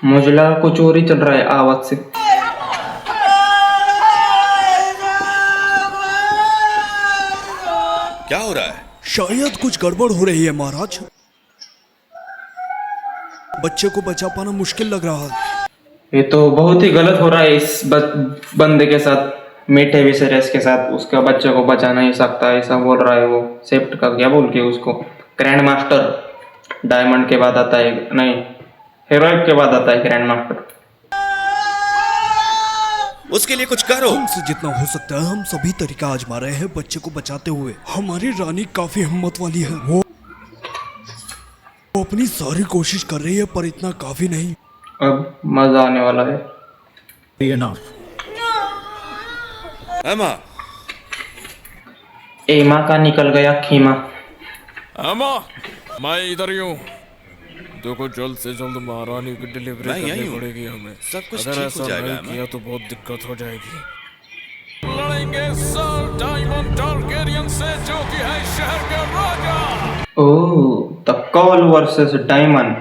मुझे लगा कुछ और ही चल रहा है आवाज से। क्या हो रहा है? शायद कुछ गड़बड़ हो रही है महाराज। बच्चे को बचा पाना मुश्किल लग रहा है। ये तो बहुत ही गलत हो रहा है इस बंदे के साथ, मीठे विसेरेस के साथ। उसका बच्चे को बचा नहीं सकता ऐसा बोल रहा है वो। सेप्ट का क्या बोल के उसको, ग्रैंड मास्टर डायमंड के बाद आता है, नहीं हीरोइक के बाद आता है ग्रैंड मास्टर। उसके लिए कुछ करो। हमसे जितना हो सकता है हम सभी तरीका आजमा रहे हैं बच्चे को बचाते हुए। हमारी रानी काफी हिम्मत वाली है, वो अपनी सारी कोशिश कर रही है, पर इतना काफी नहीं। अब मजा आने वाला है। एमा, एमा का निकल गया खीमा। एमा, मैं इधर ही हूँ। देखो जल्द से जल्द महारानी की डिलीवरी करनी पड़ेगी हमें। सब कुछ अगर ठीक ऐसा हो जाएगा नहीं किया तो बहुत दिक्कत हो जाएगी। लड़ेंगे सर डायमंड टारगेरियन से, जो कि है शहर के राजा। ओह, द कॉल वर्सेस डायमंड।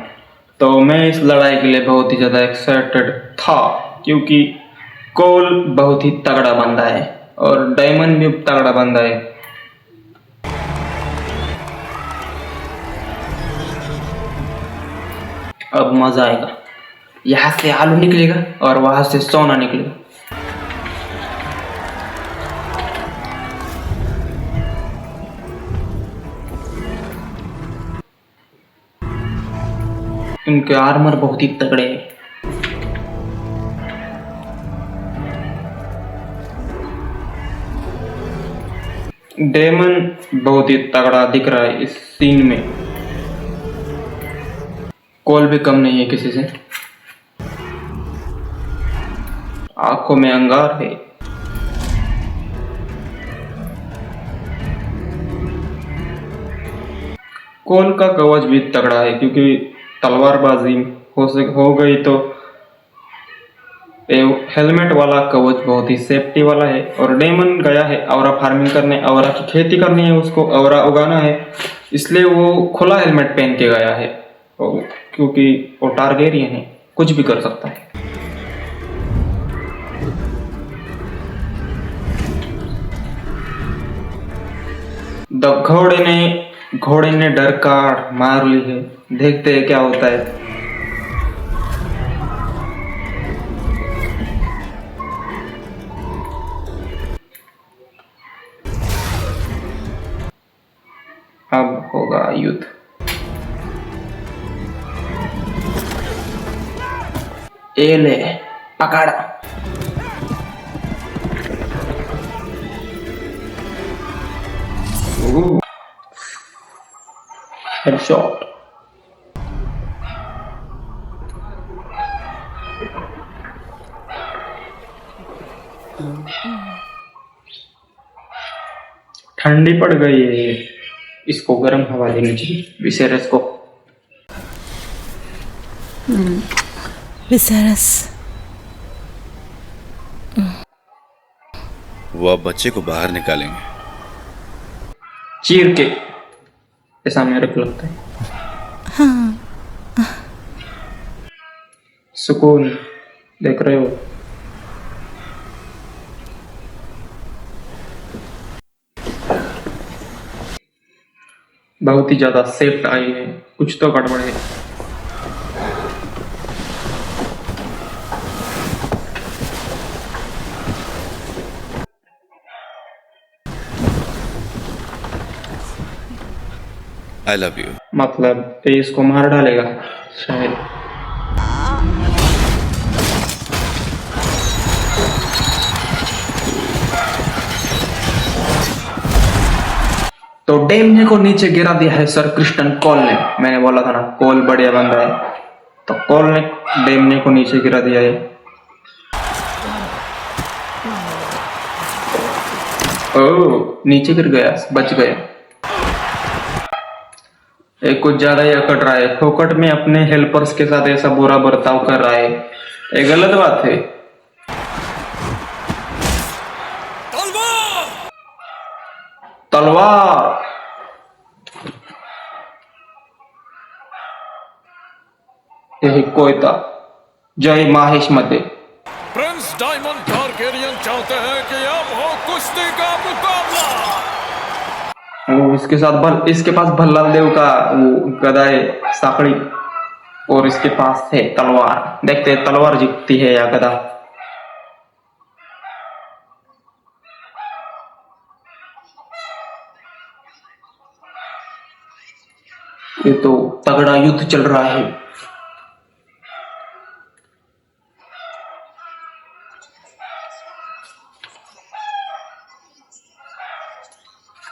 तो मैं इस लड़ाई के लिए बहुत ही ज्यादा एक्साइटेड था, क्योंकि कोल बहुत ही तगड़ा बंदा है और डायमंड भी तगड़ा बंदा है। अब मजा आएगा। यहाँ से आलू निकलेगा और वहां से सोना निकलेगा। इनके आर्मर बहुत ही तगड़े हैं। डेमन बहुत ही तगड़ा दिख रहा है इस सीन में। कोल भी कम नहीं है किसी से। आंखों में अंगार है। कोल का कवच भी तगड़ा है, क्योंकि तलवारबाजी हो गई तो हेलमेट वाला कवच बहुत ही सेफ्टी वाला है। और डेमन गया है औरा फार्मिंग करने, औरा की खेती करनी है उसको, औरा उगाना है, इसलिए वो खुला हेलमेट पहन के गया है, क्योंकि वो टारगेरियन है, कुछ भी कर सकता है। घोड़े ने डर का मार ली है। देखते हैं क्या होता है। अब होगा युद्ध। ए ले पकड़ा। हेडशॉट। ठंडी पड़ गई है, इसको गर्म हवा देनी चाहिए विसेरस को। विसेरस, वो अब बच्चे को बाहर निकालेंगे। चीर के। ऐसा मेरे को लगता है। हाँ, सुकून देख रहे हो। बहुत ही ज्यादा सेफ्ट आई है, कुछ तो गड़बड़ है। I love you. मतलब ये इसको मार डालेगा शायद। तो डेमने को नीचे गिरा दिया है सर क्रिस्टन कॉल ने। मैंने बोला था ना कॉल बढ़िया बंदा है, तो कॉल ने डेमने को नीचे गिरा दिया है। ओह, नीचे गिर गया, बच गया। एक कुछ ज्यादा ही अकड़ रहा है, फोकट में अपने हेल्पर्स के साथ ऐसा बुरा बर्ताव कर रहा है, ये गलत बात है। तलवार। यही कोयता। जय माहेश मते। प्रिंस डायमंड टारगेरियन चाहते हैं कि अब हो कुश्ती का मुकाबला। वो इसके पास भल्लाल देव का वो गदा है, साकड़ी, और इसके पास है तलवार। देखते हैं तलवार जीतती है या गदा। ये तो तगड़ा युद्ध चल रहा है।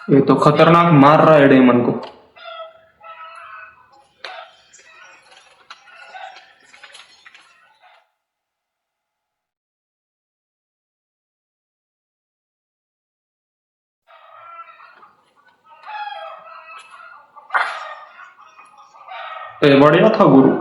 ये तो खतरनाक मार रहा है डेमन को। ये बढ़िया था गुरु।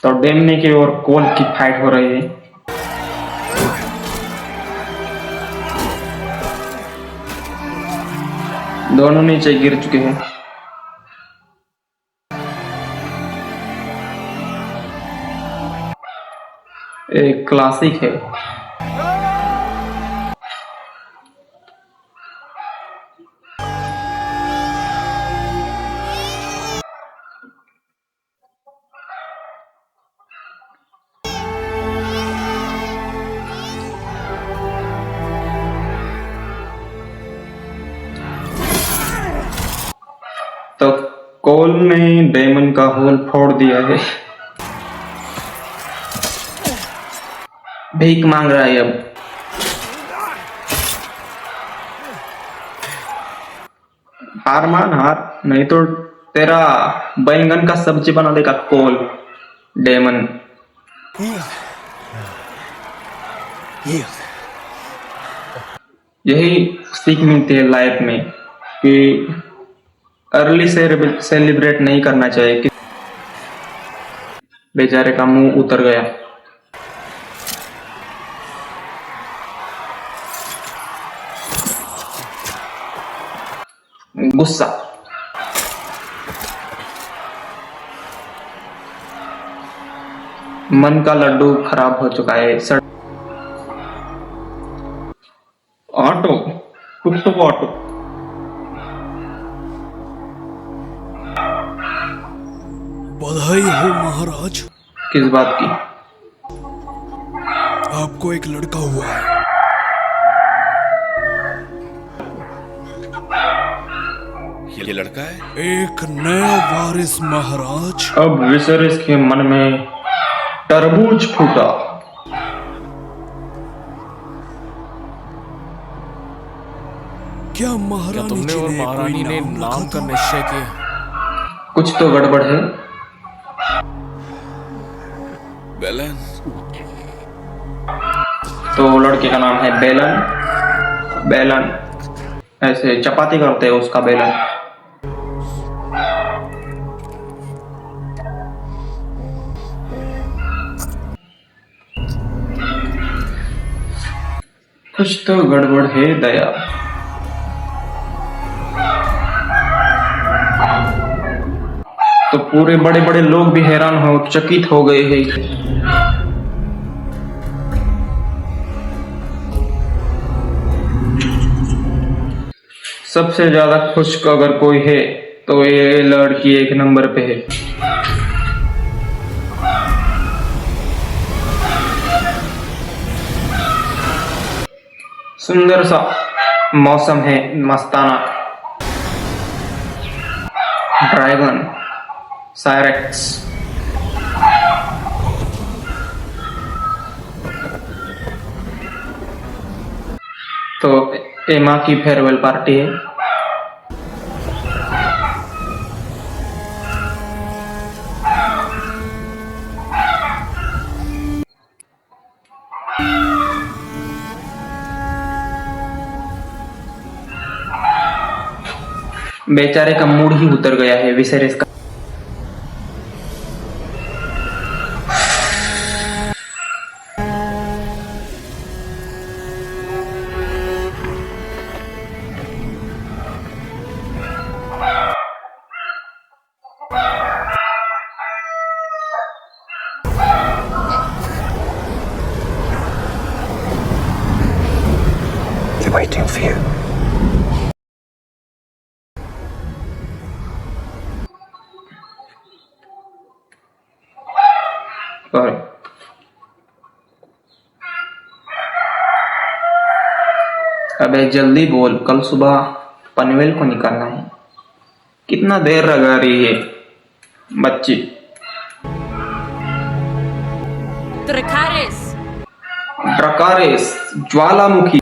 तो डेमने की और कोल की फाइट हो रही है। दोनों नीचे गिर चुके हैं। एक क्लासिक है। तो कोल ने डेमन का होल फोड़ दिया है। भीख मांग रहा है अब। हार मान हार, नहीं तो तेरा बैंगन का सब्जी बना देगा कोल डेमन। यही सीख मिलती है लाइफ में कि अर्ली से सेलिब्रेट नहीं करना चाहिए। कि बेचारे का मुंह उतर गया। गुस्सा। मन का लड्डू खराब हो चुका है। ऑटो, टुक ऑटो। बधाई हो महाराज। किस बात की? आपको एक लड़का हुआ है। ये लड़का है? एक नया वारिस महाराज। अब विसरिस के मन में तरबूज फूटा। क्या महारानी तुमने और महारानी ने नाम का निश्चय किया? कुछ तो गड़बड़ है। बेलन, तो लड़के का नाम है बेलन। बेलन ऐसे चपाती करते हैं उसका बेलन। कुछ तो गड़बड़ है दया। तो पूरे बड़े बड़े लोग भी हैरान हो चकित हो गए हैं। सबसे ज्यादा खुश अगर कोई है तो ये लड़की एक नंबर पे है। सुंदर सा मौसम है, मस्ताना। ड्रैगन सायरेक्स। तो एमा की फेयरवेल पार्टी है। बेचारे का मूड ही उतर गया है विसेरेस का। They're waiting for you. Sorry. अबे जल्दी बोल, कल सुबह पनवेल को निकलना है। कितना देर लगा रही है बच्ची। ड्रकारिस। ड्रकारिस ज्वालामुखी।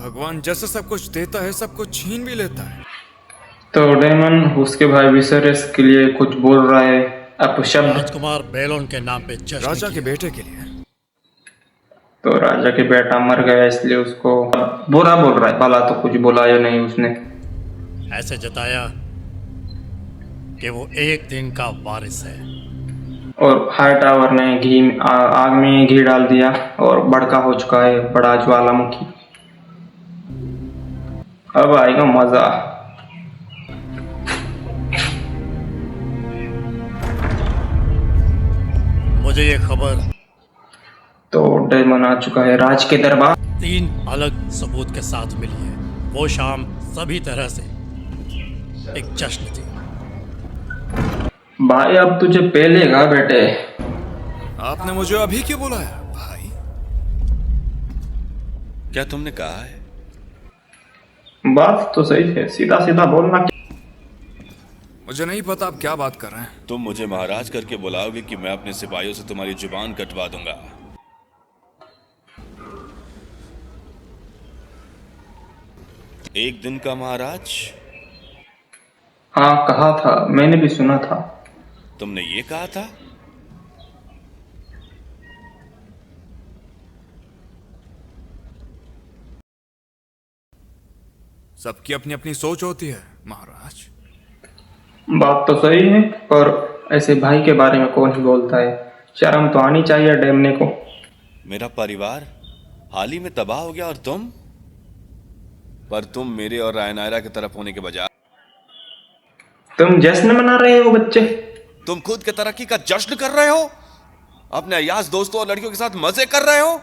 भगवान जैसे सब कुछ देता है सब कुछ छीन भी लेता है। तो डेमन उसके भाई विसेरेस के लिए कुछ बोल रहा है अपशब्द। राजकुमार बेलोन के नाम पे जश्न राजा के बेटे के लिए। तो राजा के बेटा मर गया इसलिए उसको बुरा बोल रहा है। भला तो कुछ बोला या नहीं उसने। ऐसे जताया कि वो एक दिन का वारिस है। और हाई टावर ने आग में घी डाल दिया और बड़का हो चुका है बड़ा ज्वालामुखी। अब आएगा मजा। मुझे ये खबर तो डेमन आ चुका है राज के दरबार। 3 अलग सबूत के साथ मिली है। वो शाम सभी तरह से एक जश्न थी। भाई अब तुझे पेलेगा बेटे। आपने मुझे अभी क्यों बुलाया भाई? क्या तुमने कहा है? बात तो सही है, सीधा सीधा बोलना। मुझे नहीं पता आप क्या बात कर रहे हैं। तुम मुझे महाराज करके बुलाओगे कि मैं अपने सिपाहियों से तुम्हारी जुबान कटवा दूंगा। एक दिन का महाराज? हाँ कहा था, मैंने भी सुना था। तुमने ये कहा था? सबकी अपनी अपनी सोच होती है महाराज। बात तो सही है, पर ऐसे भाई के बारे में कौन ही बोलता है। शर्म तो आनी चाहिए डेमने को। मेरा परिवार हाल ही में तबाह हो गया और तुम मेरे और रायनायरा की तरफ होने के बजाय तुम जश्न मना रहे हो बच्चे। तुम खुद के तरक्की का जश्न कर रहे हो। अपने अयास दोस्तों और लड़कियों के साथ मजे कर रहे हो।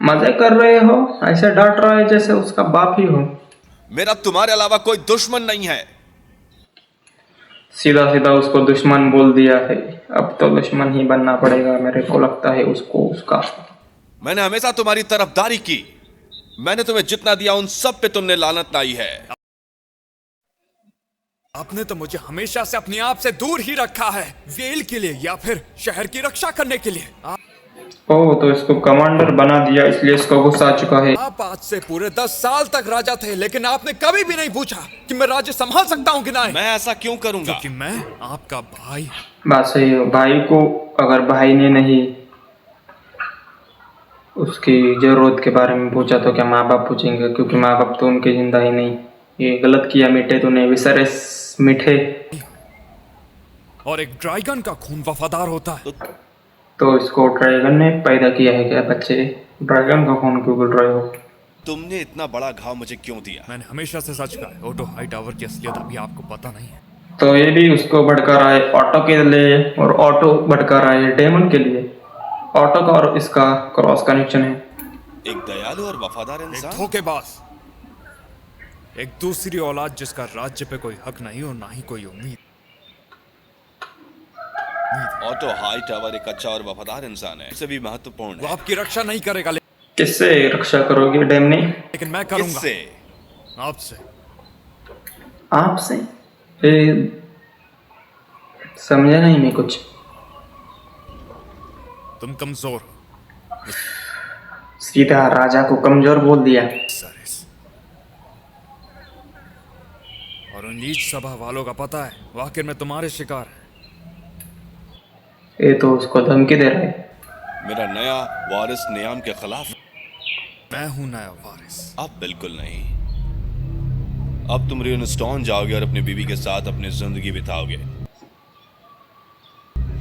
मजे कर रहे हो, ऐसे डांट रहा है जैसे उसका बाप ही हो। मेरा तुम्हारे अलावा कोई दुश्मन नहीं है। सीधा सीधा उसको दुश्मन बोल दिया है। अब तो दुश्मन ही बनना पड़ेगा मेरे को लगता है उसको उसका। मैंने हमेशा तुम्हारी तरफदारी की। मैंने तुम्हें जितना दिया उन सब पे तुमने लानत लाई है। आपने तो मुझे हमेशा से अपने आप से दूर ही रखा है, वेल के लिए या फिर शहर की रक्षा करने के लिए। ओह, तो इसको कमांडर बना दिया, इसलिए इसको गुस्सा आ चुका है। आप आज से पूरे 10 साल तक राजा थे, लेकिन आपने कभी भी नहीं पूछा कि मैं राज्य संभाल सकता हूँ कि नहीं। मैं ऐसा क्यों करूंगा? क्योंकि मैं आपका भाई। बात सही है। भाई को अगर भाई ने नहीं उसकी जरूरत के बारे में पूछा तो क्या माँ बाप पूछेंगे? क्योंकि माँ बाप तो उनके जिंदा ही नहीं। ये गलत किया मीठे तूने, विसरस मीठे। और एक ड्रैगन का खून वफादार होता है। तो इसको ड्रैगन ने पैदा किया है क्या? बच्चे ड्रैगन का खून क्यों बोल रहे हो? तुमने इतना बड़ा घाव मुझे क्यों दिया? मैंने हमेशा से सच कहा है, ऑटो हाई टावर की असलियत अभी आपको पता नहीं है। तो ये भी उसको भड़का रहा है ऑटो के लिए, और ऑटो भड़का रहा है डेमन के लिए। ऑटो का और इसका क्रॉस कनेक्शन है। एक दयालु और वफादार इंसान, एक धोखेबाज, एक दूसरी औलाद जिसका राज्य पे कोई हक नहीं और ना ही कोई उम्मीद। ऑटो हाई टावर एक अच्छा और वफादार इंसान है, इससे भी महत्वपूर्ण वो है। आपकी रक्षा नहीं करेगा, किससे रक्षा करोगे डेमनी? लेकिन मैं करूंगा। किससे? आपसे। आपसे? समझा नहीं मैं कुछ। तुम कमजोर हो। सीधा राजा को कमजोर बोल दिया। और उन नीच सभा वालों का पता है वो आखिर में तुम्हारे शिकार है। ये तो उसको धमकी दे रहा है। मेरा नया वारिस नियम के खिलाफ। मैं हूं नया वारिस। अब बिल्कुल नहीं। अब तुम रियनस्टॉन जाओगे और अपनी बीवी के साथ अपनी जिंदगी बिताओगे,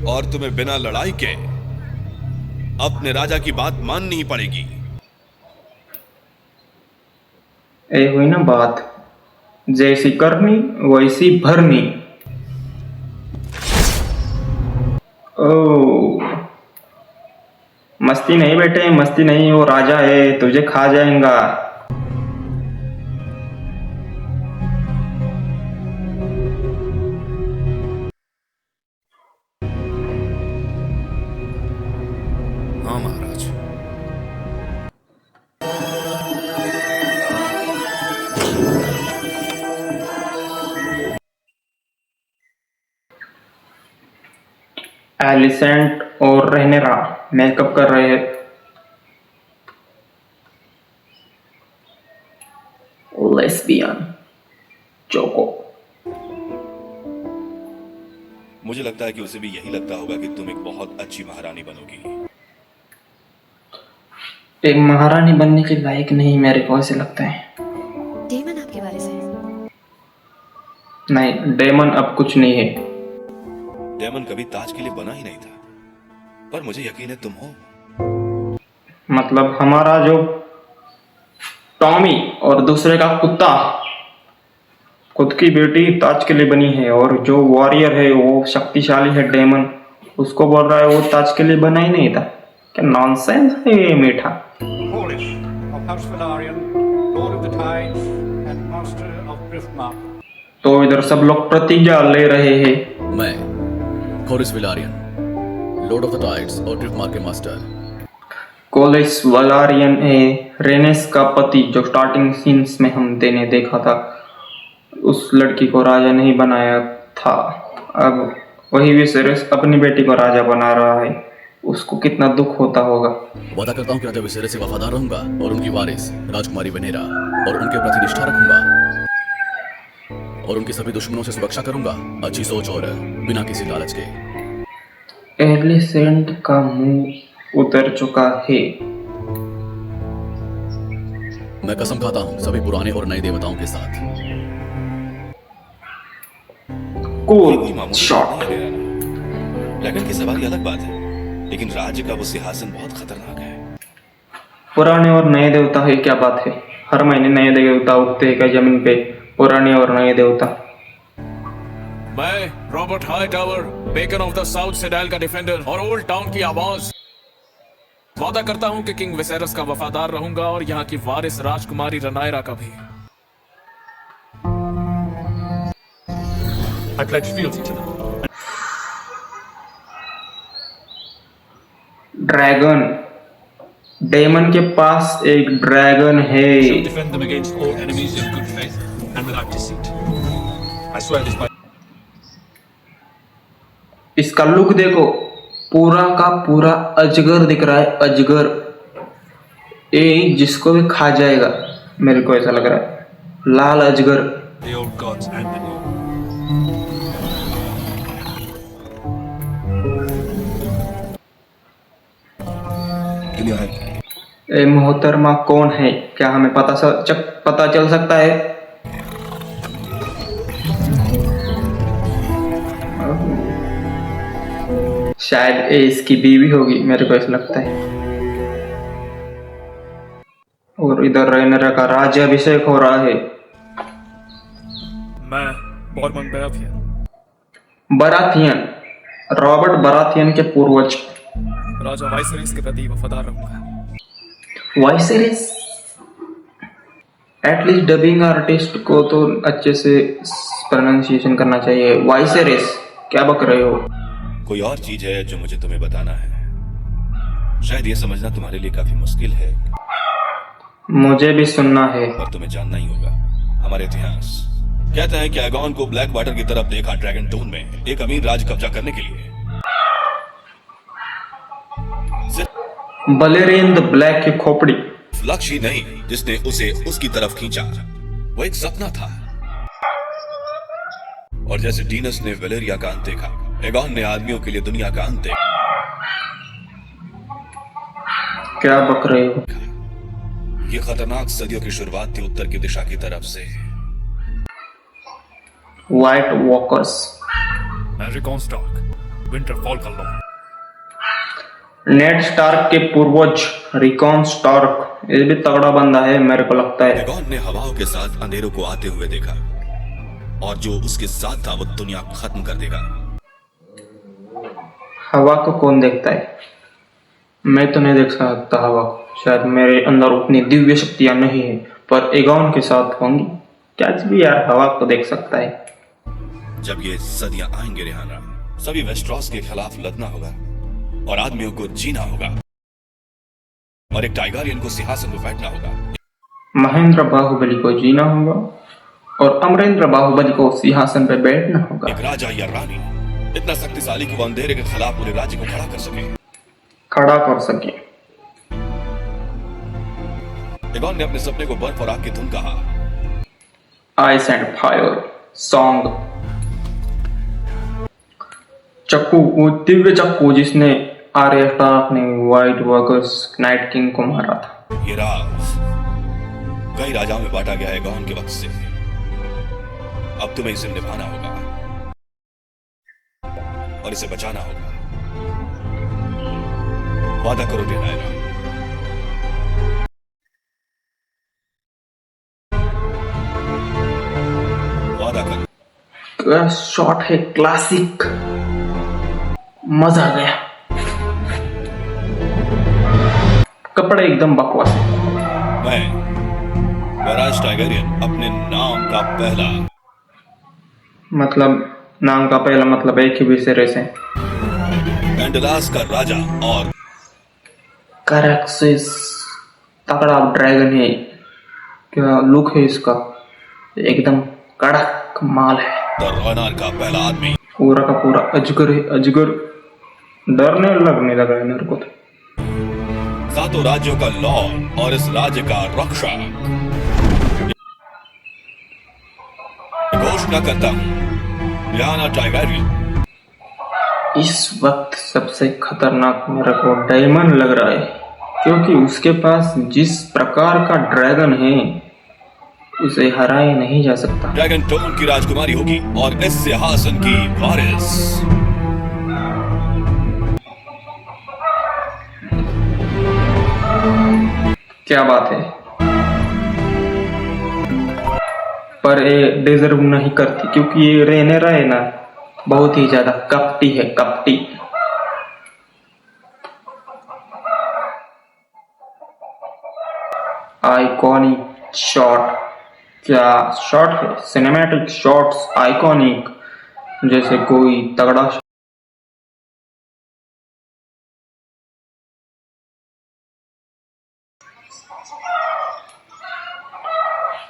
और तुम्हें बिना लड़ाई के अपने राजा की बात माननी ही पड़ेगी। ये हुई ना बात, जैसी करनी वैसी भरनी। ओ, मस्ती नहीं बेटे, मस्ती नहीं, वो राजा है, तुझे खा जाएगा। हाँ महाराज। एलिसेंट और रहनेरा मेकअप कर रहे हैं। Lesbian choco. मुझे लगता है कि उसे भी यही लगता होगा कि तुम एक बहुत अच्छी महारानी बनोगी। एक महारानी बनने के लायक नहीं, मेरे को ऐसे लगता है। डेमन आपके बारे से? नहीं, डेमन अब कुछ नहीं है। डेमन कभी ताज के लिए बना ही नहीं था, पर मुझे यकीन है तुम हो। मतलब हमारा जो टॉमी और दूसरे का कुत्ता, खुद की बेटी ताज के लिए बनी है, और जो वॉरियर है वो शक्तिशाली है डेमन, उसको बोल रहा है वो ताज के लिए बना ही नहीं था। क्या नॉनसेंस है ये मीठा। तो इधर सब लोग प्रतिज्ञा ले रहे हैं। मैं कोरिस विलारियन, लॉर्ड ऑफ द टाइड्स और ड्रिफ्टमार्क के मास्टर। कोलिस वलारियन है, रेनेस का पति, जो स्टार्टिंग सीन्स में हम देखा था। उस लड़की को राजा नहीं बनाया था, अब वही विसेरेस अपनी बेटी को राजा बना रहा है। उसको कितना दुख होता होगा। वादा करता हूँ कि राजा विसेरेस से वफादार रहूंगा और उनकी वारिस राजकुमारी वेनेरा और उनके प्रति निष्ठा रखूंगा, और उनके सभी दुश्मनों से सुरक्षा करूंगा, अच्छी सोच और बिना किसी लालच के। एलिसेंट का मुंह उतर चुका है। मैं कसम खाता हूँ सभी पुराने और नए देवताओं के साथ। Cool shot. ड्रैगन की सवारी अलग बात है, लेकिन राज्य का वो सिंहासन बहुत खतरनाक है। पुराने और नए देवता है, क्या बात है। हर महीने नए देवता उगते हैं क्या जमीन पे? पुराने और नए देवता। मैं Robert Hightower, beacon of the south सेडाइल का डिफेंडर और ओल्ड टाउन की आवाज, वादा करता हूं कि किंग विसेरस का वफादार रहूंगा और यहाँ की वारिस राजकुमारी रनायरा का भी। I pledge fealty to them. Dragon, Daemon के पास एक ड्रैगन है। Defend them against all enemies in good faith and without deceit. I swear this might. इसका लुक देखो, पूरा का पूरा अजगर दिख रहा है, अजगर। ये जिसको भी खा जाएगा, मेरे को ऐसा लग रहा है। लाल अजगर। The old gods and the new. ए मोहतरमा कौन है? क्या हमें पता चल सकता है? शायद ये इसकी बीवी होगी, मेरे को ऐसा लगता है। और इधर रेनरा का राज्याभिषेक हो रहा है। मैं बॉर्मन बराथियन, बराथियन, रॉबर्ट बराथियन के पूर्वज राजा वाइसरीज के प्रति वफादार रहूंगा। वाइसरीज? एटलीस्ट डबिंग आर्टिस्ट को तो अच्छे से प्रोनाउंसिएशन करना चाहिए। वाइसरीज क्या बक रहे हो? कोई और चीज है जो मुझे तुम्हें बताना है। शायद ये समझना तुम्हारे लिए काफी मुश्किल है। मुझे भी सुनना है। और तुम्हें जानना ही होगा। हमारे इतिहास कहता है कि एगॉन को ब्लैक वाटर की तरफ देखा ड्रैगन टोन में एक अमीर राज कब्जा करने के लिए। बलेरियन द ब्लैक की खोपड़ी। लक्ष्य ही नहीं जिसने उसे उसकी तरफ खींचा, वो एक सपना था। और जैसे डीनस ने वेलेरिया का अंत देखा, एगॉन ने आदमियों के लिए दुनिया का अंत देखा। क्या बक रहे हो? ये खतरनाक सदियों की शुरुआत थी उत्तर की दिशा की तरफ से। White walkers, recon Stark, waterfall का लॉर्ड, नेड स्टार्क के पूर्वज रिकॉन स्टार्क। ये भी तगड़ा बंदा है मेरे को लगता है। एगॉन ने हवाओं के साथ अंधेरों को आते हुए देखा, और जो उसके साथ था वो दुनिया खत्म कर देगा। हवा को कौन देखता है? मैं तो नहीं देख सकता हवा को। शायद मेरे अंदर उतनी दिव्य शक्तियां नहीं है, पर एगॉन के साथ होंगी। क्या भी यार हवा को देख सकता है। जब ये सदियां आएंगे रेहाना, सभी वेस्ट्रॉस के खिलाफ लड़ना होगा और आदमियों को जीना होगा, और एक टाइगरियन को सिंहासन पर बैठना होगा। महेंद्र बाहुबली को जीना होगा और अमरेंद्र बाहुबली को सिंहासन पर बैठना होगा। एक राजा या रानी इतना शक्तिशाली कि वो अंधेरे के खिलाफ पूरे राज्य को खड़ा कर सके। एगॉन ने अपने सपने को बर्फ और आग की धुन कहा। Ice and fire song. चक्कू, वो दिव्य चक्कू जिसने आर्या स्टार्क ने व्हाइट वॉकर्स नाइट किंग को मारा था। ये राज कई राजाओं में बांटा गया है एगॉन के वक्त से। अब तुम्हें इसे निभाना होगा और इसे बचाना होगा। वादा करो डेनायरा। वादा करो। शॉट है क्लासिक, मजा आ गया। कपड़े एकदम बकवास है। मैं वराज टाइगरियन अपने नाम का पहला मतलब एक ही विसेरेस है। एंडलास का राजा और कैरेक्सिस तगड़ा ड्रैगन है। क्या लुक है इसका, एकदम कड़क माल है। रोनार का पहला आदमी, पूरा का पूरा अजगर है। अजगर डरने लगने लगा है मेरे को तो। सातों राज्यों का लॉर्ड और इस राज्य का रक्षक। घोषणा करता हूं, लियाना टाइगरियन। इस वक्त सबसे खतरनाक मेरे को डायमंड लग रहा है, क्योंकि उसके पास जिस प्रकार का ड्रैगन है उसे हराया नहीं जा सकता। ड्रैगन टोन की राजकुमारी होगी और इस सिंहासन की वारिस। क्या बात है, पर ये डिजर्व नहीं करती, क्योंकि ये रेनेरा है ना, बहुत ही ज्यादा कपटी है, कपटी। आइकॉनिक शॉट, क्या शॉट है, सिनेमैटिक शॉट्स आइकॉनिक, जैसे कोई तगड़ा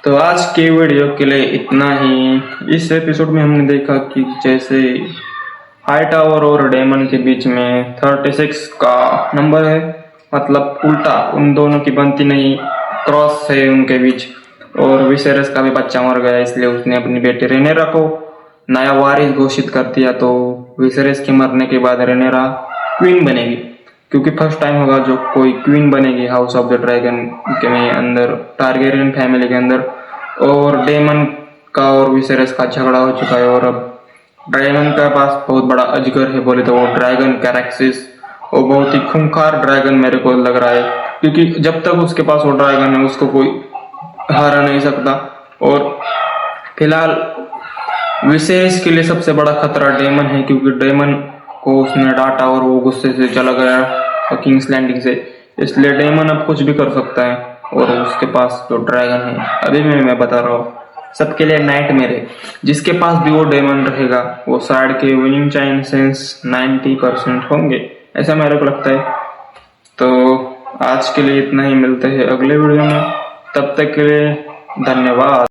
तो आज के वीडियो के लिए इतना ही। इस एपिसोड में हमने देखा कि जैसे हाईटावर और डेमन के बीच में 36 का नंबर है, मतलब उल्टा, उन दोनों की बनती नहीं, क्रॉस है उनके बीच। और विसेरस का भी बच्चा मर गया, इसलिए उसने अपनी बेटी रेनेरा को नया वारिस घोषित कर दिया। तो विसेरस के मरने के बाद रेनेरा क्वीन बनेगी, क्योंकि फर्स्ट टाइम होगा जो कोई क्वीन बनेगी हाउस ऑफ द ड्रैगन के में अंदर, टारगेरियन फैमिली के अंदर। और डेमन का और विसेरस का झगड़ा हो चुका है, और अब ड्रैगन के पास बहुत बड़ा अजगर है बोले तो वो ड्रैगन कैरेक्सिस। वो बहुत ही खूंखार ड्रैगन मेरे को लग रहा है, क्योंकि जब तक उसके पास वो ड्रैगन है उसको कोई हरा नहीं सकता। और फिलहाल विसेरस के लिए सबसे बड़ा खतरा डेमन है, क्योंकि डेमन को उसने डांटा और वो गुस्से से चला गया किंग्स लैंडिंग से, इसलिए डेमन अब कुछ भी कर सकता है। और उसके पास जो ड्रैगन है, अभी मैं बता रहा हूँ, सबके लिए नाइटमेयर है। जिसके पास भी वो डेमन रहेगा वो साइड के विनिंग चांसेस 90% होंगे, ऐसा मेरे को लगता है। तो आज के लिए इतना ही, मिलते हैं अगले वीडियो में, तब तक के लिए धन्यवाद।